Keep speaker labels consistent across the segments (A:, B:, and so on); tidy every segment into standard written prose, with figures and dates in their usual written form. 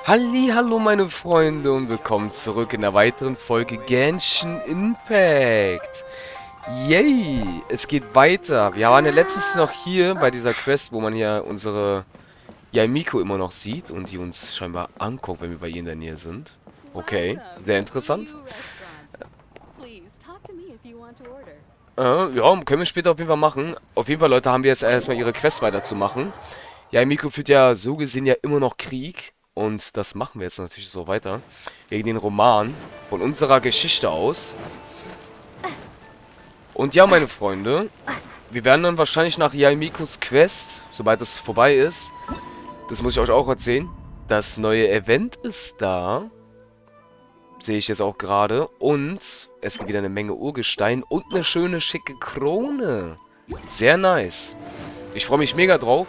A: Hallo meine Freunde und willkommen zurück in der weiteren Folge Genshin Impact. Yay, es geht weiter. Wir waren ja letztens noch hier bei dieser Quest, wo man hier unsere Yaimiko immer noch sieht und die uns scheinbar anguckt, wenn wir bei ihr in der Nähe sind. Okay, sehr interessant. Ja, können wir später auf jeden Fall machen. Auf jeden Fall, Leute, haben wir jetzt erstmal ihre Quest weiterzumachen. Yaimiko führt ja so gesehen ja immer noch Krieg. Und das machen wir jetzt natürlich so weiter. Wegen den Roman von unserer Geschichte aus. Und ja, meine Freunde, wir werden dann wahrscheinlich nach Yaimikos Quest, sobald es vorbei ist, das muss ich euch auch erzählen, das neue Event ist da. Sehe ich jetzt auch gerade. Und es gibt wieder eine Menge Urgestein und eine schöne, schicke Krone. Sehr nice. Ich freue mich mega drauf.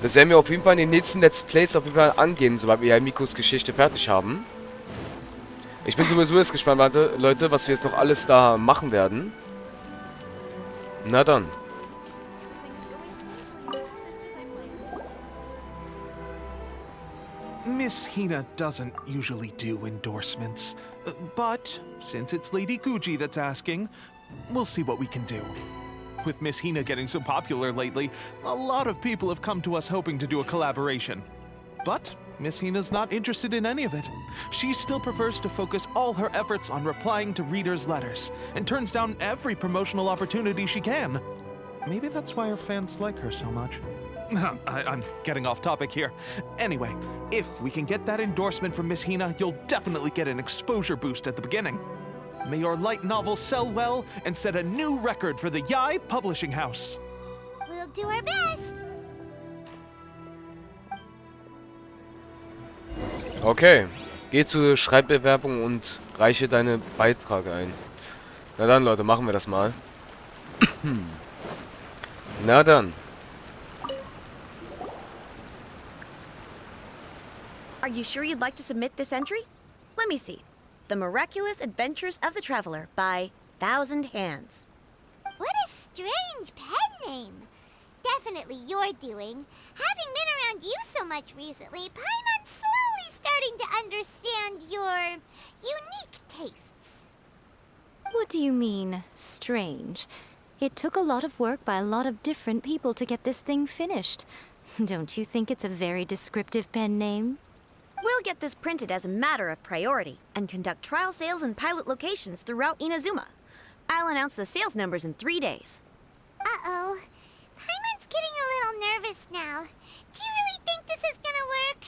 A: Das werden wir auf jeden Fall in den nächsten Let's Plays auf jeden Fall angehen, sobald wir Yaimikos Geschichte fertig haben. Ich bin sowieso jetzt gespannt, Leute, was wir jetzt noch alles da machen werden. Na dann.
B: Miss Hina doesn't usually do endorsements, but since it's Lady Guji that's asking, we'll see what we can do. With Miss Hina getting so popular lately, a lot of people have come to us hoping to do a collaboration. But Miss Hina's not interested in any of it. She still prefers to focus all her efforts on replying to readers' letters, and turns down every promotional opportunity she can. Maybe that's why her fans like her so much. I'm getting off topic here. Anyway, if we can get that endorsement from Miss Hina, you'll definitely get an exposure boost at the beginning. May your light novel sell well and set a new record for the Yai Publishing House.
C: We'll do our best.
A: Okay. Geh zur Schreibbewerbung und reiche deine Beiträge ein. Na dann, Leute, machen wir das mal. Na dann.
D: Are you sure you'd like to submit this entry? Let me see. The Miraculous Adventures of the Traveler by Thousand Hands.
C: What a strange pen name. Definitely your doing. Having been around you so much recently, Paimon's slowly starting to understand your unique tastes.
E: What do you mean, strange? It took a lot of work by a lot of different people to get this thing finished. Don't you think it's a very descriptive pen name?
D: We'll get this printed as a matter of priority and conduct trial sales in pilot locations throughout Inazuma. I'll announce the sales numbers in 3 days.
C: Uh-oh. Paimon's getting a little nervous now. Do you really think this is gonna work?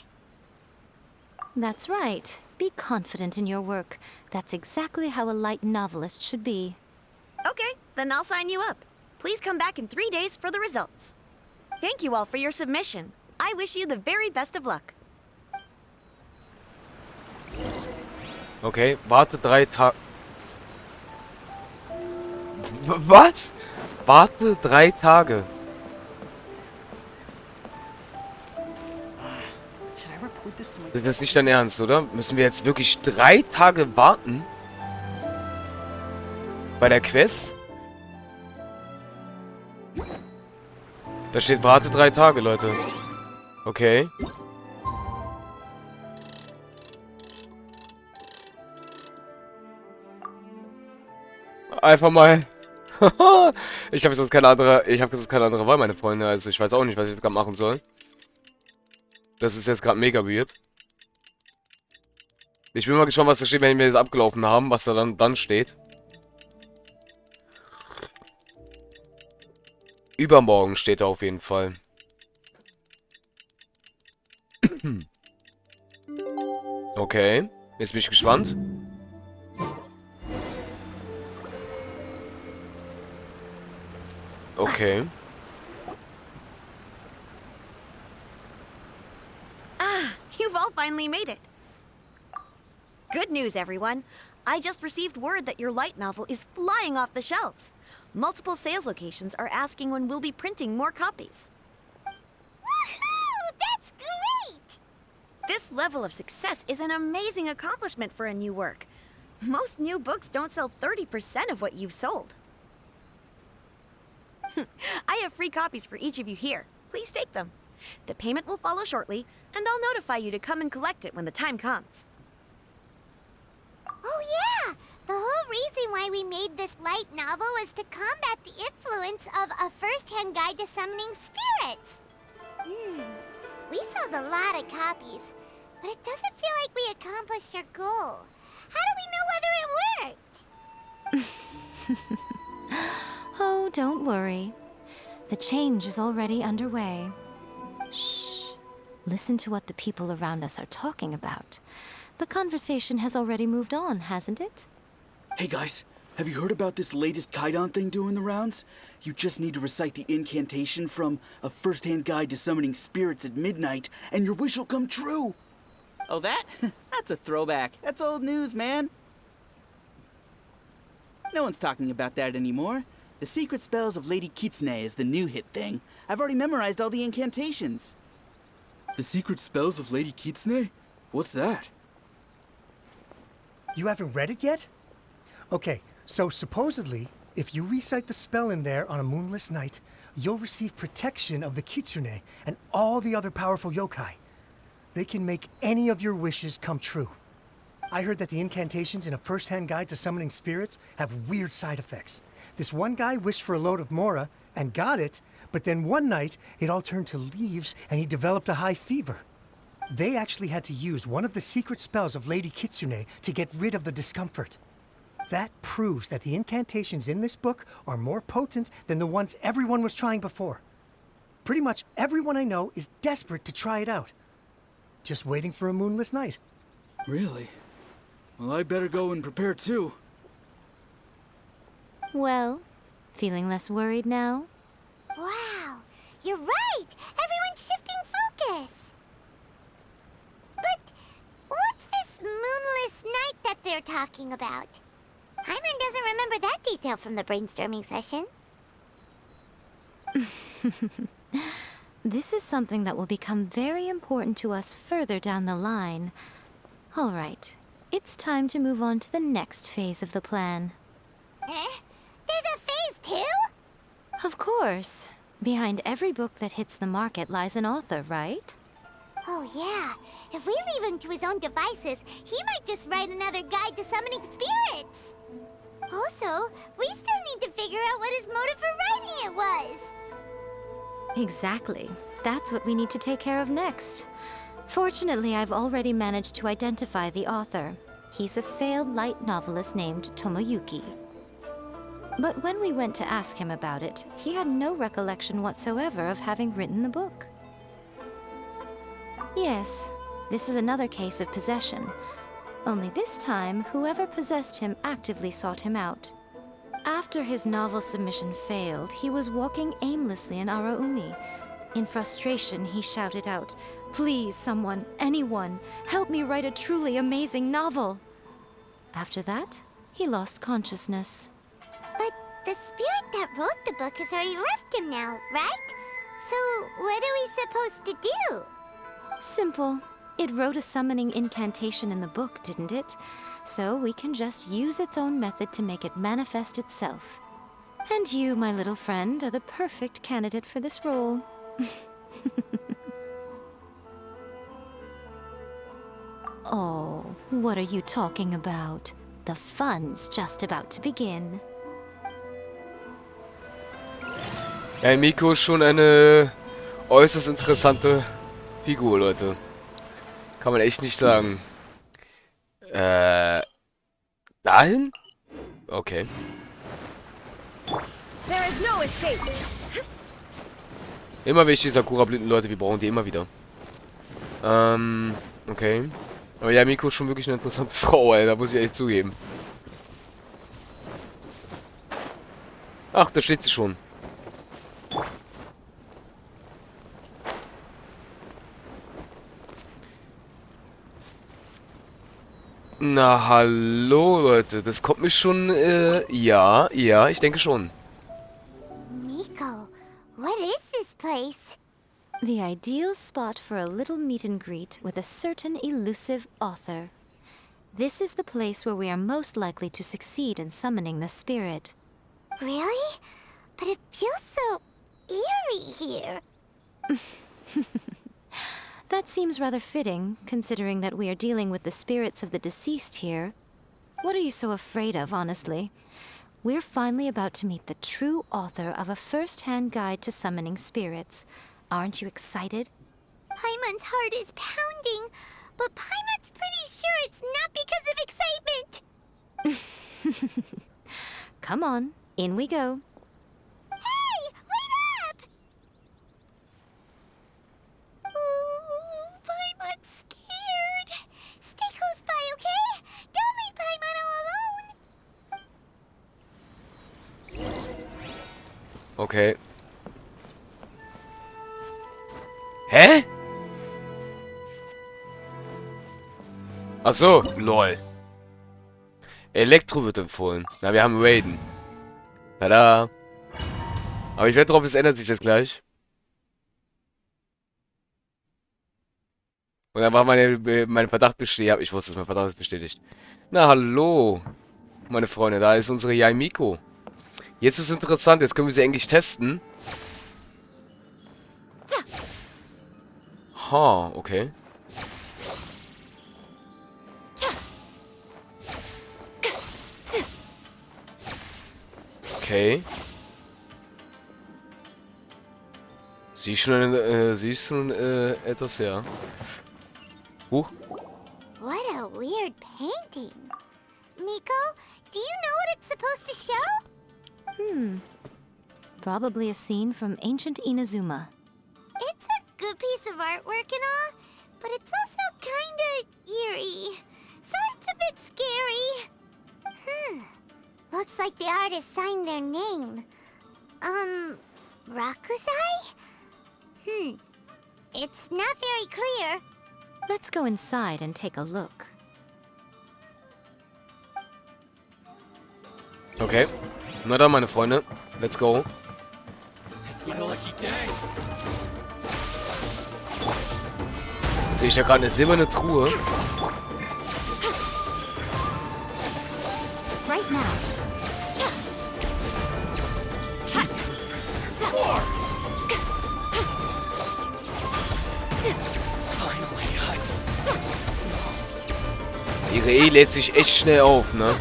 E: That's right. Be confident in your work. That's exactly how a light novelist should be.
D: Okay, then I'll sign you up. Please come back in 3 days for the results. Thank you all for your submission. I wish you the very best of luck.
A: Okay, warte 3 Tage. Was? Warte 3 Tage. Das ist nicht dein Ernst, oder? Müssen wir jetzt wirklich 3 Tage warten? Bei der Quest? Da steht, warte 3 Tage, Leute. Okay. Einfach mal. Ich habe jetzt keine andere Wahl, meine Freunde. Also ich weiß auch nicht, was ich gerade machen soll. Das ist jetzt gerade mega weird. Ich bin mal gespannt, was da steht, wenn wir das abgelaufen haben, was da dann steht. Übermorgen steht da auf jeden Fall. Okay, jetzt bin ich gespannt. Okay.
D: You've all finally made it. Good news, everyone. I just received word that your light novel is flying off the shelves. Multiple sales locations are asking when we'll be printing more copies.
C: Woohoo! That's great!
D: This level of success is an amazing accomplishment for a new work. Most new books don't sell 30% of what you've sold. I have free copies for each of you here. Please take them. The payment will follow shortly, and I'll notify you to come and collect it when the time comes.
C: Oh yeah! The whole reason why we made this light novel was to combat the influence of a first-hand guide to summoning spirits. We sold a lot of copies, but it doesn't feel like we accomplished our goal. How do we know whether it worked?
E: Oh, don't worry. The change is already underway. Shh. Listen to what the people around us are talking about. The conversation has already moved on, hasn't it?
F: Hey guys, have you heard about this latest Kaidan thing doing the rounds? You just need to recite the incantation from A First-Hand Guide to Summoning Spirits at midnight, and your wish will come true!
G: Oh, that? That's a throwback. That's old news, man. No one's talking about that anymore. The Secret Spells of Lady Kitsune is the new hit thing. I've already memorized all the incantations.
F: The Secret Spells of Lady Kitsune? What's that?
H: You haven't read it yet? Okay, so supposedly, if you recite the spell in there on a moonless night, you'll receive protection of the Kitsune and all the other powerful yokai. They can make any of your wishes come true. I heard that the incantations in A First-Hand Guide to Summoning Spirits have weird side effects. This one guy wished for a load of mora and got it, but then one night it all turned to leaves and he developed a high fever. They actually had to use one of the secret spells of Lady Kitsune to get rid of the discomfort. That proves that the incantations in this book are more potent than the ones everyone was trying before. Pretty much everyone I know is desperate to try it out. Just waiting for a moonless night.
F: Really? Well, I better go and prepare too.
E: Well, feeling less worried now?
C: Wow, you're right! Everyone's shifting focus! But what's this moonless night that they're talking about? Hyman doesn't remember that detail from the brainstorming session.
E: This is something that will become very important to us further down the line. All right, it's time to move on to the next phase of the plan.
C: Eh? There's a phase 2?
E: Of course. Behind every book that hits the market lies an author, right?
C: Oh yeah, if we leave him to his own devices, he might just write another guide to summoning spirits. Also, we still need to figure out what his motive for writing it was.
E: Exactly. That's what we need to take care of next. Fortunately, I've already managed to identify the author. He's a failed light novelist named Tomoyuki. But when we went to ask him about it, he had no recollection whatsoever of having written the book. Yes, this is another case of possession. Only this time, whoever possessed him actively sought him out. After his novel submission failed, he was walking aimlessly in Araumi. In frustration, he shouted out, "Please, someone, anyone, help me write a truly amazing novel." After that, he lost consciousness.
C: But the spirit that wrote the book has already left him now, right? So what are we supposed to do?
E: Simple. It wrote a summoning incantation in the book, didn't it? So we can just use its own method to make it manifest itself. And you, my little friend, are the perfect candidate for this role. Oh, what are you talking about? The fun's just about to begin.
A: Ja, Miko ist schon eine äußerst interessante Figur, Leute. Kann man echt nicht sagen. Dahin? Okay.
D: There is no escape.
A: Immer wichtig, Sakura-Blüten, Leute, wir brauchen die immer wieder. Okay. Aber ja, Miko ist schon wirklich eine interessante Frau, ey, da muss ich echt zugeben. Ach, da steht sie schon. Na, hallo, Leute. Das kommt mir schon, ja, ich denke schon.
C: Miko, what is this place?
E: The ideal spot for a little meet and greet with a certain elusive author. This is the place where we are most likely to succeed in summoning the spirit.
C: Really? But it feels so eerie here.
E: That seems rather fitting, considering that we are dealing with the spirits of the deceased here. What are you so afraid of, honestly? We're finally about to meet the true author of a first-hand guide to summoning spirits. Aren't you excited?
C: Paimon's heart is pounding, but Paimon's pretty sure it's not because of excitement.
E: Come on, in we go.
C: Hey, wait up! Ooh, Paimon's scared. Stay close by, okay? Don't leave Paimon all alone.
A: Okay. Hä? Ach so, lol. Elektro wird empfohlen. Na, wir haben Raiden. Tada. Aber ich wette drauf, es ändert sich das gleich. Und dann war mein Verdacht bestätigt. Ich wusste, dass mein Verdacht ist bestätigt. Na, hallo. Meine Freunde, da ist unsere Yaimiko. Jetzt ist es interessant. Jetzt können wir sie endlich testen. Ha, okay. Okay. Sie ist schon etwas, ja.
C: What a weird painting. Miko, do you know what it's supposed to show?
E: Probably a scene from ancient Inazuma.
C: It's a good piece of artwork and all, but it's also kinda eerie. So it's a bit scary. Looks like the artist signed their name. Urakusai? It's not very clear.
E: Let's go inside and take a look.
A: Okay. Na dann, meine Freunde. Let's go. Sehe ich ja gerade eine silberne Truhe.
E: Right now.
A: Ihre E lädt sich echt schnell auf, ne?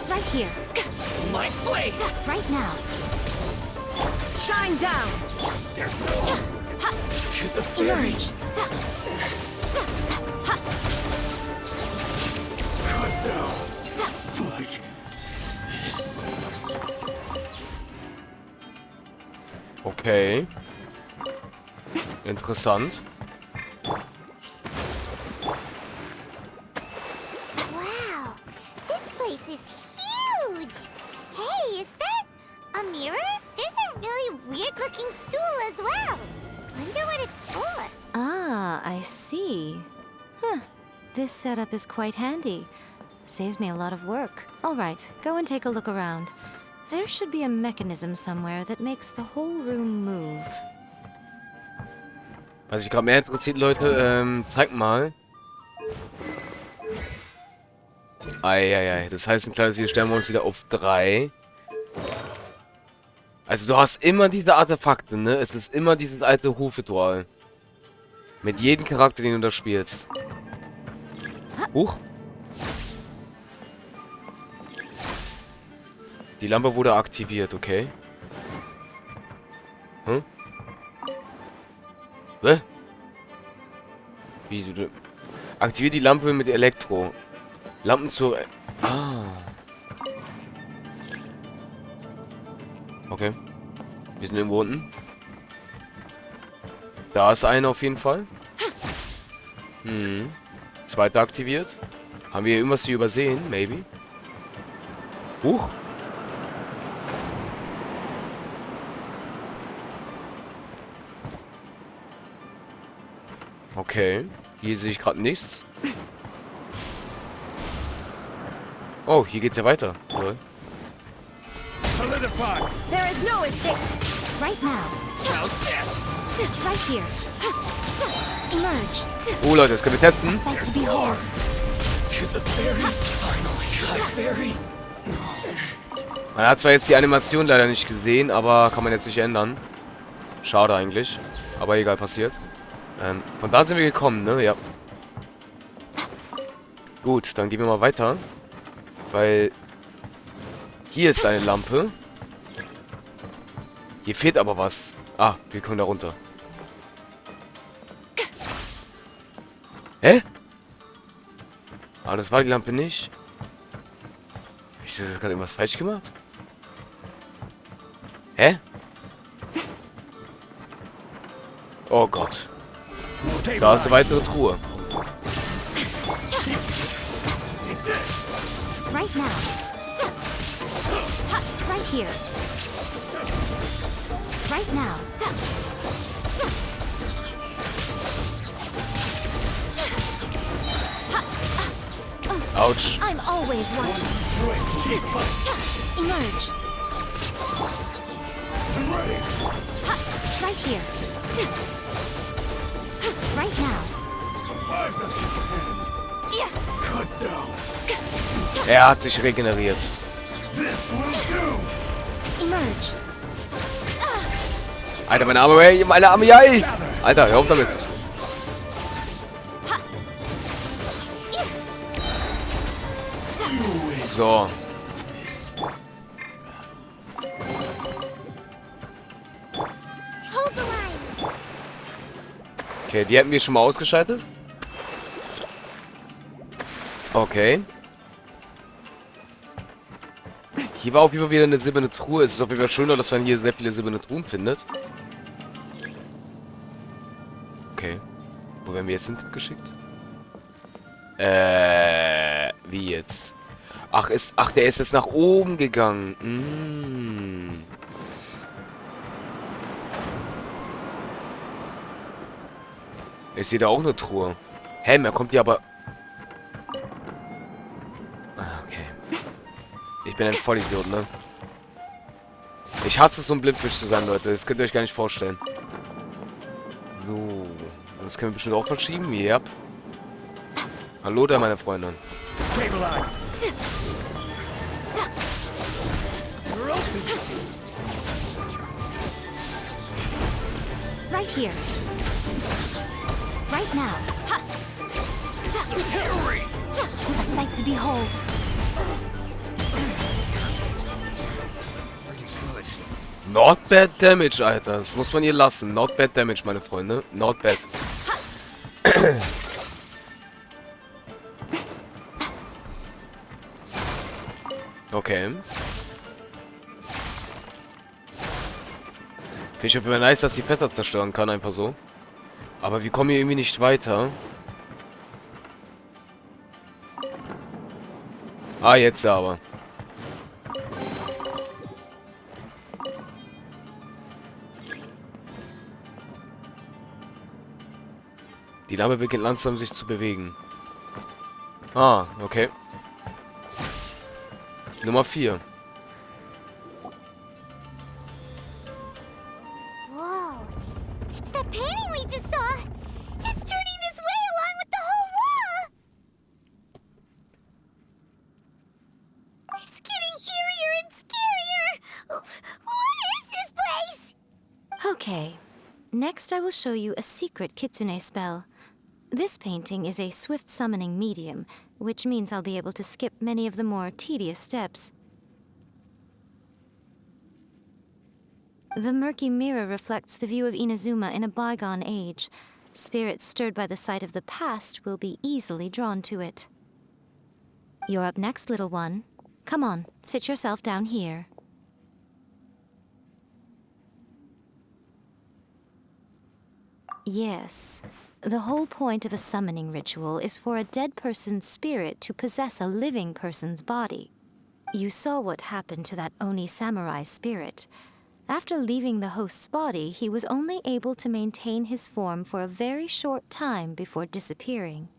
E: Right here. Right now.
D: Shine down!
E: Emerge.
A: Okay. Interessant.
C: Wow, this place is huge. Hey, is that a mirror? There's a really weird-looking stool as well. Wonder what it's for.
E: Ah, I see. Huh. This setup is quite handy. Saves me a lot of work. All right, go and take a look around. There should be a mechanism somewhere that makes the whole room move.
A: Was mich gerade mehr interessiert, Leute, zeig mal. Eieiei, das heißt, ein kleines, hier stellen wir uns wieder auf 3. Also du hast immer diese Artefakte, ne? Es ist immer dieses alte Hofritual. Mit jedem Charakter, den du da spielst. Huch. Die Lampe wurde aktiviert, okay. Hm? Hä? Wie, du... Aktiviert die Lampe mit Elektro. Lampen zur... Ah. Okay. Wir sind irgendwo unten. Da ist einer auf jeden Fall. Zweiter aktiviert. Haben wir irgendwas hier übersehen? Maybe. Huch. Okay. Hier sehe ich gerade nichts. Oh, hier geht's ja weiter. Cool.
D: There is no escape!
E: Right now. Right here. Emerge.
A: Oh Leute, das können wir testen.
E: Sight to behold.
A: Man hat zwar jetzt die Animation leider nicht gesehen, aber kann man jetzt nicht ändern. Schade eigentlich. Aber egal, passiert. Von da sind wir gekommen, ne? Ja. Gut, dann gehen wir mal weiter. Weil hier ist eine Lampe. Hier fehlt aber was. Ah, wir kommen da runter. Hä? Ah, das war die Lampe nicht. Ich habe gerade irgendwas falsch gemacht. Hä? Oh Gott. Da ist eine weitere Truhe.
E: Right now. Right here. Right now.
A: Autsch.
E: I'm always watching. Emerge. Right here. Right now.
A: Er hat sich regeneriert.
E: Emerge.
A: Alter, meine Arme, ey, meine Arme, ja, ey. Alter, hör auf damit. So.
C: Hold the line.
A: Okay, die hätten wir schon mal ausgeschaltet. Okay. Hier war auf jeden Fall wieder eine silberne Truhe. Es ist auf jeden Fall schöner, dass man hier sehr viele silberne Truhen findet. Okay. Wo werden wir jetzt hingeschickt? Wie jetzt? Ach, der ist jetzt nach oben gegangen. Ich sehe da auch eine Truhe. Hä, mehr kommt hier aber... Ah, okay. Ich bin ein Vollidiot, ne? Ich hasse es, so ein Blindfisch zu sein, Leute. Das könnt ihr euch gar nicht vorstellen. So. Das können wir bestimmt auch verschieben. Yep. Hallo da, meine Freunde.
E: Right here. Right now. A sight to behold.
A: Not bad damage, Alter. Das muss man hier lassen. Not bad damage, meine Freunde. Not bad. Okay. Finde ich auf jeden Fall nice, dass die Fässer zerstören kann, einfach so. Aber wir kommen hier irgendwie nicht weiter. Ah, jetzt aber. Die Lampe beginnt langsam sich zu bewegen. Ah, okay. Nummer 4.
C: Whoa. It's that painting we just saw. It's turning this way along with the whole wall. It's getting eerier and scarier. What is this place?
E: Okay. Next, I will show you a secret kitsune spell. This painting is a swift summoning medium, which means I'll be able to skip many of the more tedious steps. The murky mirror reflects the view of Inazuma in a bygone age. Spirits stirred by the sight of the past will be easily drawn to it. You're up next, little one. Come on, sit yourself down here. Yes. The whole point of a summoning ritual is for a dead person's spirit to possess a living person's body. You saw what happened to that Oni samurai spirit. After leaving the host's body, he was only able to maintain his form for a very short time before disappearing.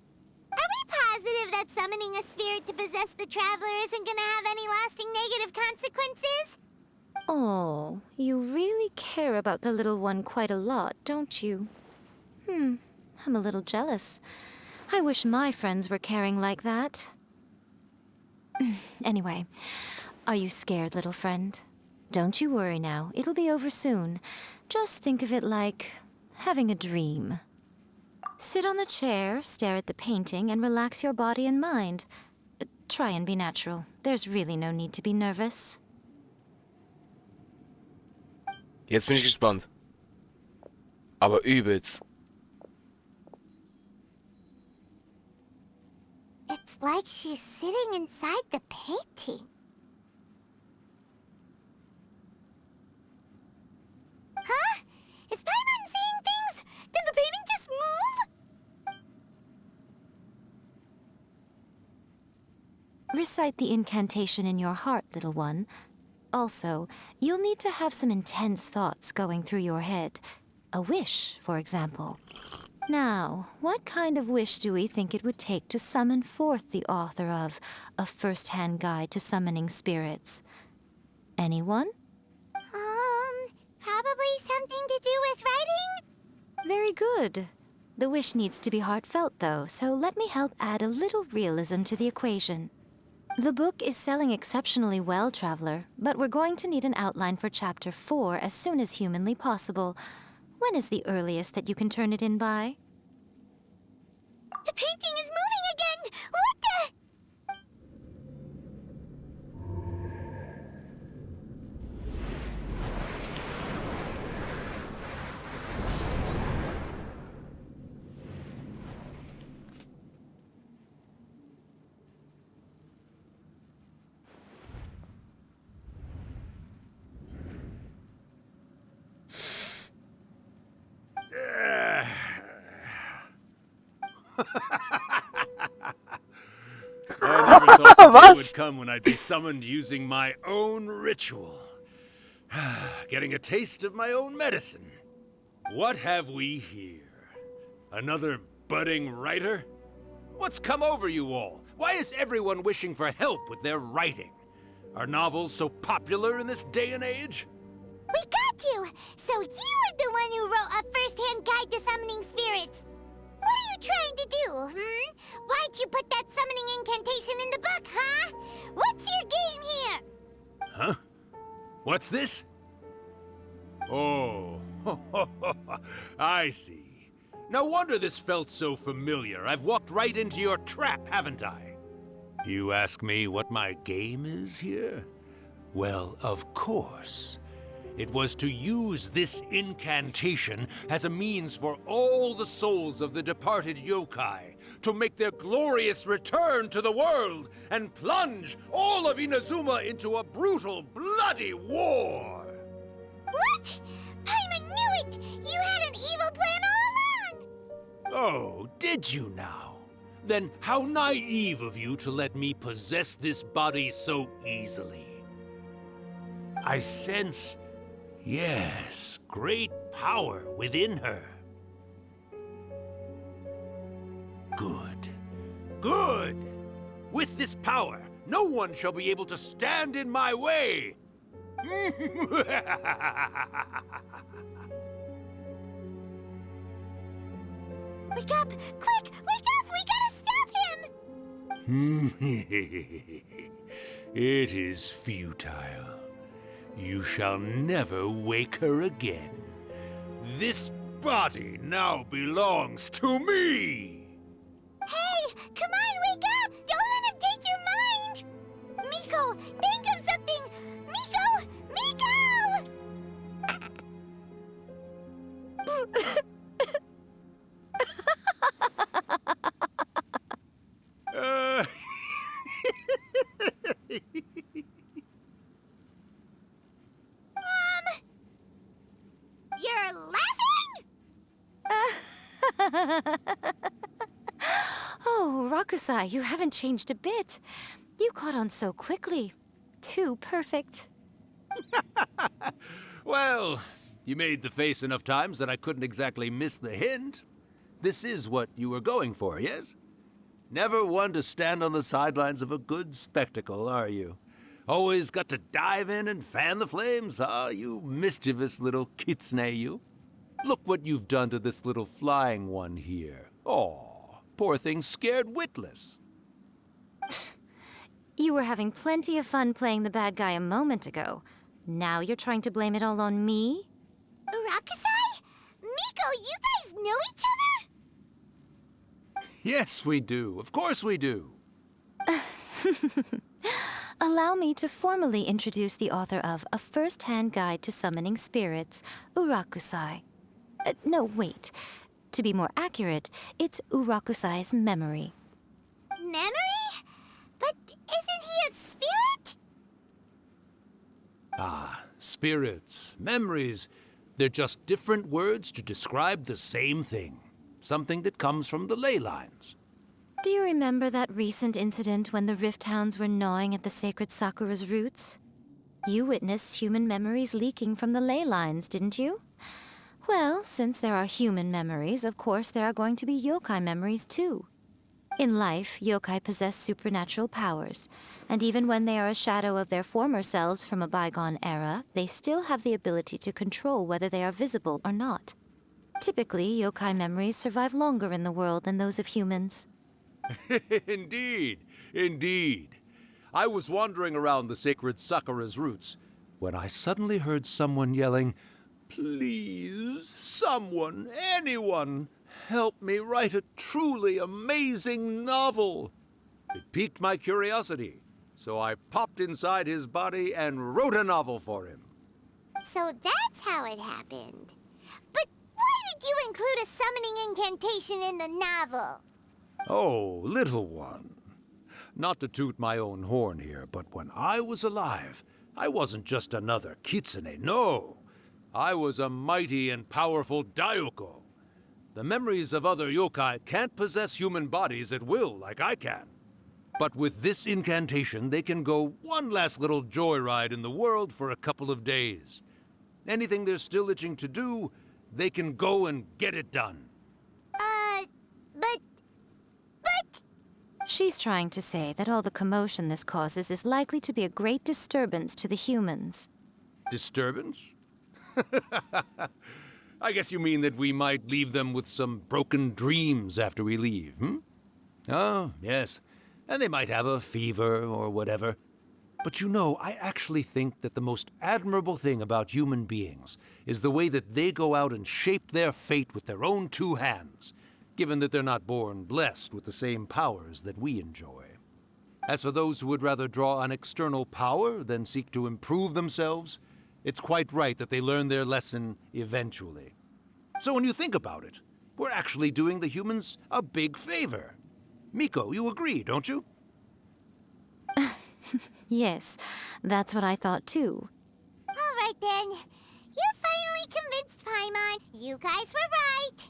C: Are we positive that summoning a spirit to possess the traveler isn't gonna have any lasting negative consequences?
E: Oh, you really care about the little one quite a lot, don't you? I'm a little jealous. I wish my friends were caring like that. Anyway, are you scared, little friend? Don't you worry now. It'll be over soon. Just think of it like having a dream. Sit on the chair, stare at the painting, and relax your body and mind. Try and be natural. There's really no need to be nervous.
A: Jetzt bin ich gespannt. Aber übelst.
C: It's like she's sitting inside the painting. Huh? Is Paimon seeing things? Did the painting just move?
E: Recite the incantation in your heart, little one. Also, you'll need to have some intense thoughts going through your head. A wish, for example. Now, what kind of wish do we think it would take to summon forth the author of A First-Hand Guide to Summoning Spirits? Anyone?
C: Probably something to do with writing?
E: Very good. The wish needs to be heartfelt, though, so let me help add a little realism to the equation. The book is selling exceptionally well, Traveler, but we're going to need an outline for Chapter 4 as soon as humanly possible. When is the earliest that you can turn it in by?
C: The painting is moving again! What the?
I: I never thought the day would come when I'd be summoned using my own ritual. Getting a taste of my own medicine. What have we here? Another budding writer? What's come over you all? Why is everyone wishing for help with their writing? Are novels so popular in this day and age?
C: We got you! So you were the one who wrote A First-Hand Guide to Summoning Spirits. What are you trying to do, Why'd you put that summoning incantation in the book, huh? What's your game here?
I: Huh? What's this? Oh, I see. No wonder this felt so familiar. I've walked right into your trap, haven't I? You ask me what my game is here? Well, of course. It was to use this incantation as a means for all the souls of the departed yokai to make their glorious return to the world and plunge all of Inazuma into a brutal, bloody war!
C: What? Paimon knew it! You had an evil plan all along!
I: Oh, did you now? Then how naive of you to let me possess this body so easily. I sense, yes, great power within her. Good. Good! With this power, no one shall be able to stand in my way!
C: Wake up! Quick! Wake up! We gotta stop him!
I: It is futile. You shall never wake her again. This body now belongs to me!
C: Hey! Come on, wake up! Don't let him take your mind! Miko, think of something! Miko! Miko! You're laughing?
E: Oh, Urakusai, you haven't changed a bit. You caught on so quickly. Too perfect.
I: Well, you made the face enough times that I couldn't exactly miss the hint. This is what you were going for, yes? Never one to stand on the sidelines of a good spectacle, are you? Always got to dive in and fan the flames, huh? You mischievous little kitsune, you. Look what you've done to this little flying one here. Aw, poor thing scared witless.
E: You were having plenty of fun playing the bad guy a moment ago. Now you're trying to blame it all on me?
C: Urakusai? Miko, you guys know each other?
I: Yes, we do. Of course we do.
E: Allow me to formally introduce the author of A First-Hand Guide to Summoning Spirits, Urakusai. No, wait. To be more accurate, it's Urakusai's memory.
C: Memory? But isn't he a spirit?
I: Ah, spirits, memories. They're just different words to describe the same thing. Something that comes from the ley lines.
E: Do you remember that recent incident when the Rift Hounds were gnawing at the sacred Sakura's roots? You witnessed human memories leaking from the ley lines, didn't you? Well, since there are human memories, of course there are going to be yokai memories too. In life, yokai possess supernatural powers, and even when they are a shadow of their former selves from a bygone era, they still have the ability to control whether they are visible or not. Typically, yokai memories survive longer in the world than those of humans.
I: Indeed, indeed. I was wandering around the sacred Sakura's roots when I suddenly heard someone yelling, "Please, someone, anyone, help me write a truly amazing novel." It piqued my curiosity, so I popped inside his body and wrote a novel for him.
C: So that's how it happened. But why did you include a summoning incantation in the novel?
I: Oh, little one. Not to toot my own horn here, but when I was alive, I wasn't just another kitsune, no. I was a mighty and powerful Daiyoko. The memories of other yokai can't possess human bodies at will like I can. But with this incantation, they can go one last little joyride in the world for a couple of days. Anything they're still itching to do, they can go and get it done.
C: But...
E: She's trying to say that all the commotion this causes is likely to be a great disturbance to the humans.
I: Disturbance? I guess you mean that we might leave them with some broken dreams after we leave, hmm? Oh, yes. And they might have a fever or whatever. But you know, I actually think that the most admirable thing about human beings is the way that they go out and shape their fate with their own two hands, given that they're not born blessed with the same powers that we enjoy. As for those who would rather draw on external power than seek to improve themselves, it's quite right that they learn their lesson eventually. So when you think about it, we're actually doing the humans a big favor. Miko, you agree, don't you?
E: Yes, that's what I thought too.
C: all right then. You finally convinced Paimon. You guys were right.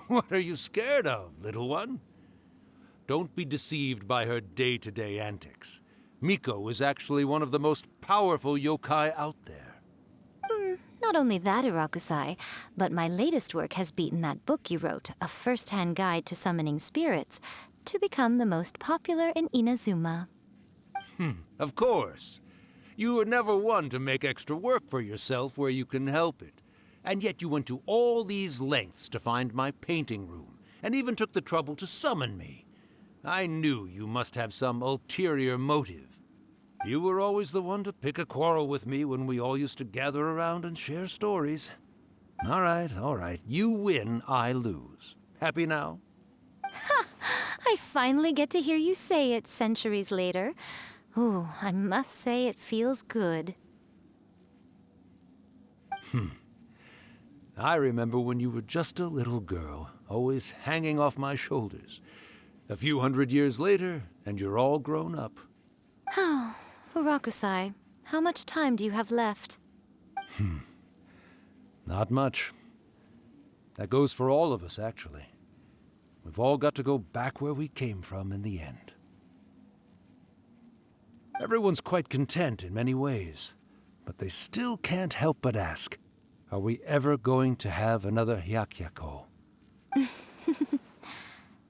I: What are you scared of, little one? Don't be deceived by her day-to-day antics. Miko is actually one of the most powerful yokai out there.
E: Not only that, Urakusai, but my latest work has beaten that book you wrote, A First-Hand Guide to Summoning Spirits, to become the most popular in Inazuma.
I: Of course. You were never one to make extra work for yourself where you can help it. And yet you went to all these lengths to find my painting room, and even took the trouble to summon me. I knew you must have some ulterior motive. You were always the one to pick a quarrel with me when we all used to gather around and share stories. All right. You win, I lose. Happy now?
E: I finally get to hear you say it centuries later. Ooh, I must say it feels good.
I: I remember when you were just a little girl, always hanging off my shoulders. A few hundred years later, and you're all grown up.
E: Oh, Urakusai, how much time do you have left?
I: Not much. That goes for all of us, actually. We've all got to go back where we came from in the end. Everyone's quite content in many ways, but they still can't help but ask, are we ever going to have another Hyakyako?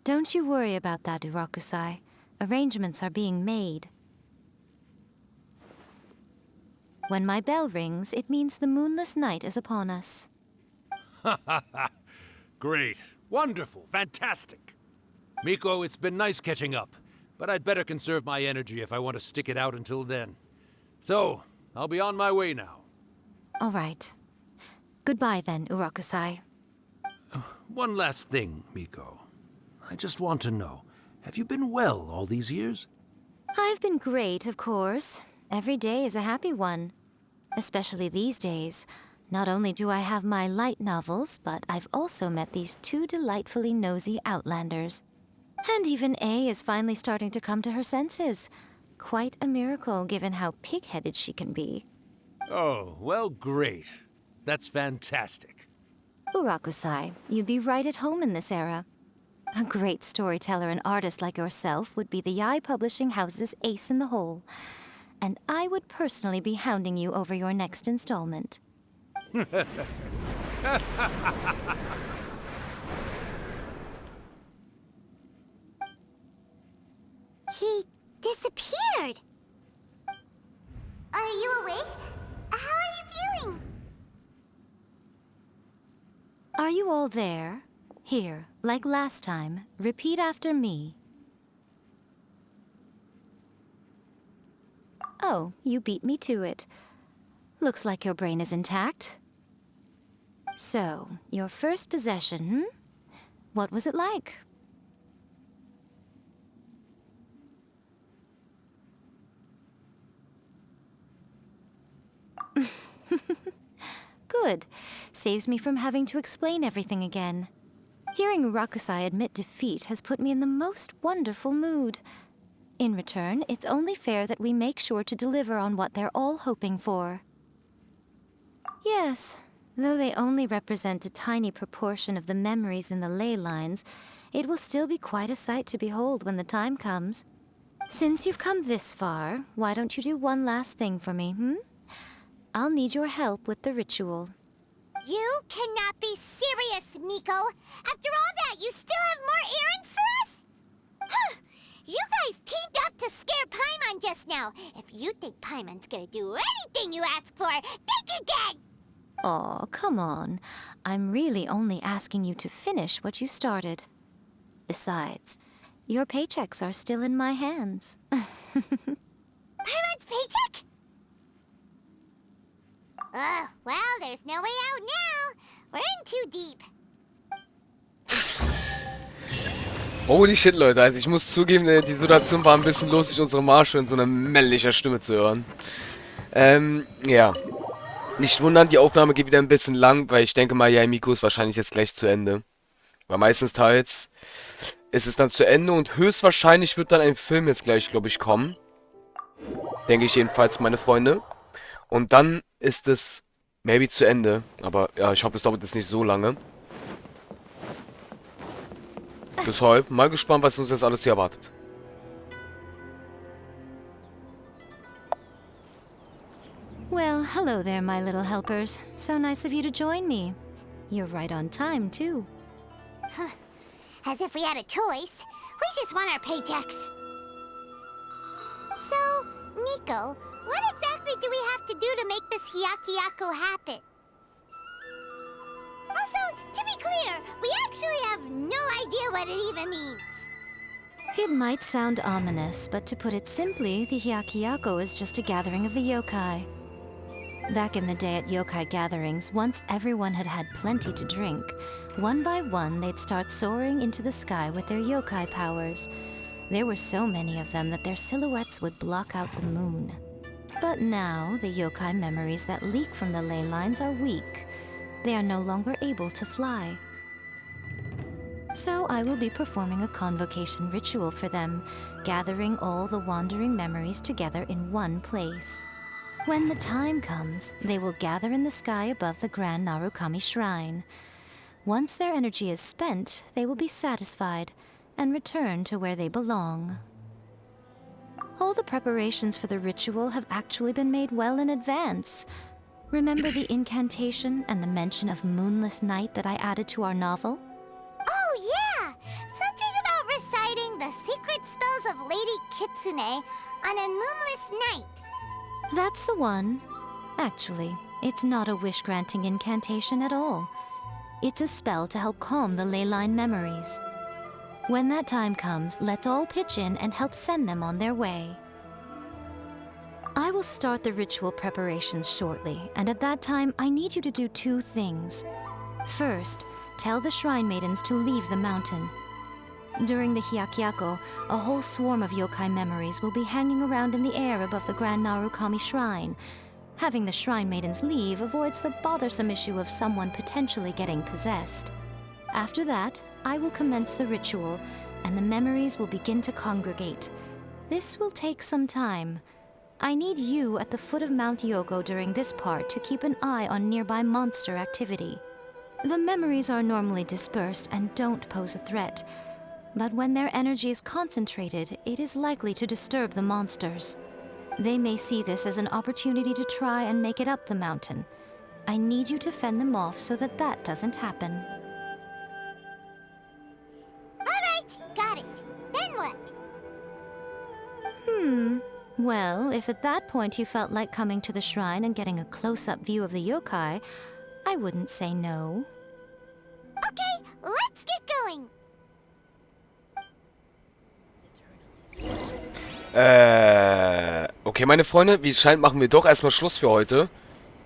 E: Don't you worry about that, Urakusai. Arrangements are being made. When my bell rings, it means the moonless night is upon us.
I: Great. Wonderful. Fantastic. Miko, it's been nice catching up, but I'd better conserve my energy if I want to stick it out until then. So, I'll be on my way now.
E: All right. Goodbye then, Urakusai.
I: one last thing, Miko. I just want to know, have you been well all these years?
E: I've been great, of course. Every day is a happy one. Especially these days. Not only do I have my light novels, but I've also met these two delightfully nosy outlanders. And even A is finally starting to come to her senses. Quite a miracle, given how pig-headed she can be.
I: Oh, well, great. That's fantastic.
E: Urakusai, you'd be right at home in this era. A great storyteller and artist like yourself would be the Yae Publishing House's ace in the hole. And I would personally be hounding you over your next installment.
C: He disappeared. Are you awake? How are you feeling?
E: Are you all there? Here, like last time, repeat after me. Oh, you beat me to it. Looks like your brain is intact. So, your first possession, What was it like? Good. Saves me from having to explain everything again. Hearing Urakusai admit defeat has put me in the most wonderful mood. In return, it's only fair that we make sure to deliver on what they're all hoping for. Yes, though they only represent a tiny proportion of the memories in the ley lines, it will still be quite a sight to behold when the time comes. Since you've come this far, why don't you do one last thing for me, I'll need your help with the ritual.
C: You cannot be serious, Miko! After all that, you still have more errands for us? Huh! You guys teamed up to scare Paimon just now. If you think Paimon's gonna do anything you ask for, think again!
E: Aw, come on. I'm really only asking you to finish what you started. Besides, your paychecks are still in my hands.
C: Paimon's paycheck? Well, there's no way out now. We're in too deep.
A: Holy shit, Leute. Also ich muss zugeben, die Situation war ein bisschen lustig, unsere Marsche in so einer männlicher Stimme zu hören. Ja. Nicht wundern, die Aufnahme geht wieder ein bisschen lang, weil ich denke mal, ja, Miko ist wahrscheinlich jetzt gleich zu Ende. Weil meistens teils ist es dann zu Ende und höchstwahrscheinlich wird dann ein Film jetzt gleich, glaube ich, kommen. Denke ich jedenfalls, meine Freunde. Und dann ist es maybe zu Ende. Aber ja, ich hoffe, es dauert jetzt nicht so lange. Deshalb mal gespannt, was uns jetzt alles hier erwartet.
E: Well, hello there, my little helpers. So nice of you to join me. You're right on time, too.
C: As if we had a choice. We just want our paychecks. So, Miko, what exactly do we have to do to make this Hyakuyaku happen? Also, to be clear, we actually have no idea what it even means.
E: It might sound ominous, but to put it simply, the Hyakuyaku is just a gathering of the yokai. Back in the day at yokai gatherings, once everyone had had plenty to drink, one by one they'd start soaring into the sky with their yokai powers. There were so many of them that their silhouettes would block out the moon. But now, the yokai memories that leak from the ley lines are weak. They are no longer able to fly. So I will be performing a convocation ritual for them, gathering all the wandering memories together in one place. When the time comes, they will gather in the sky above the Grand Narukami Shrine. Once their energy is spent, they will be satisfied and return to where they belong. All the preparations for the ritual have actually been made well in advance. Remember the incantation and the mention of moonless night that I added to our novel?
C: Oh, yeah! Something about reciting the secret spells of Lady Kitsune on a moonless night.
E: That's the one. Actually, it's not a wish-granting incantation at all. It's a spell to help calm the ley line memories. When that time comes, let's all pitch in and help send them on their way. I will start the ritual preparations shortly, and at that time, I need you to do two things. First, tell the Shrine Maidens to leave the mountain. During the Hyakyako, a whole swarm of yokai memories will be hanging around in the air above the Grand Narukami Shrine. Having the Shrine Maidens leave avoids the bothersome issue of someone potentially getting possessed. After that, I will commence the ritual, and the memories will begin to congregate. This will take some time. I need you at the foot of Mount Yogo during this part to keep an eye on nearby monster activity. The memories are normally dispersed and don't pose a threat, but when their energy is concentrated, it is likely to disturb the monsters. They may see this as an opportunity to try and make it up the mountain. I need you to fend them off so that that doesn't happen.
C: Alright, got it. Then what?
E: Well, if at that point you felt like coming to the shrine and getting a close-up view of the yokai, I wouldn't say no.
C: Okay, let's get going.
A: Okay, meine Freunde, wie es scheint, machen wir doch erstmal Schluss für heute.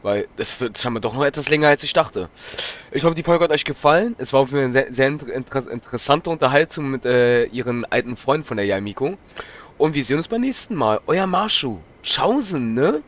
A: Weil es wird scheinbar doch noch etwas länger, als ich dachte. Ich hoffe, die Folge hat euch gefallen. Es war eine sehr interessante Unterhaltung mit ihren alten Freunden von der Yaimiko. Und wir sehen uns beim nächsten Mal. Euer Marshu. Tschaußen, ne?